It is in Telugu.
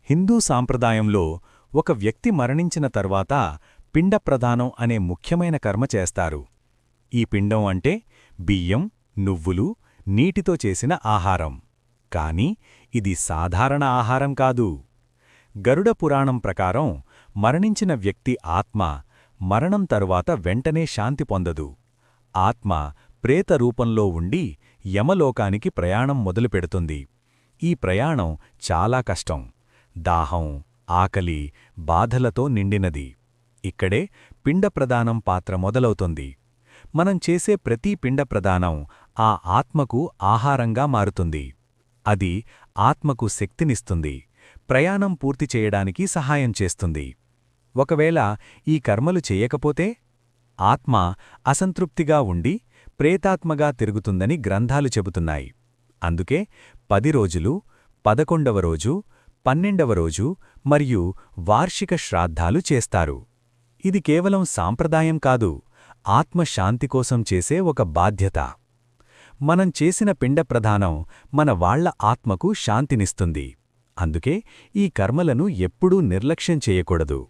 హిందూ సాంప్రదాయంలో ఒక వ్యక్తి మరణించిన తర్వాత పిండప్రదానం అనే ముఖ్యమైన కర్మ చేస్తారు. ఈ పిండం అంటే బియ్యం, నువ్వులు, నీటితో చేసిన ఆహారం. కాని ఇది సాధారణ ఆహారం కాదు. గరుడ పురాణం ప్రకారం మరణించిన వ్యక్తి ఆత్మ మరణం తరువాత వెంటనే శాంతి పొందదు. ఆత్మ ప్రేత రూపంలో ఉండి యమలోకానికి ప్రయాణం మొదలుపెడుతుంది. ఈ ప్రయాణం చాలా కష్టం. దాహం, ఆకలి, బాధలతో నిండినది. ఇక్కడే పిండప్రదానం పాత్ర మొదలవుతుంది. మనం చేసే ప్రతి పిండప్రదానం ఆ ఆత్మకు ఆహారంగా మారుతుంది. అది ఆత్మకు శక్తినిస్తుంది, ప్రయాణం పూర్తి చేయడానికి సహాయం చేస్తుంది. ఒకవేళ ఈ కర్మలు చెయ్యకపోతే ఆత్మ అసంతృప్తిగా ఉండి ప్రేతాత్మగా తిరుగుతుందని గ్రంథాలు చెబుతున్నాయి. అందుకే 10 రోజులు, 11వ రోజు, 12వ రోజు మరియు వార్షిక శ్రాద్ధాలు చేస్తారు. ఇది కేవలం సాంప్రదాయం కాదు, ఆత్మశాంతి కోసం చేసే ఒక బాధ్యత. మనం చేసిన పిండప్రదానం మన వాళ్ల ఆత్మకు శాంతినిస్తుంది. అందుకే ఈ కర్మలను ఎప్పుడూ నిర్లక్ష్యం చేయకూడదు.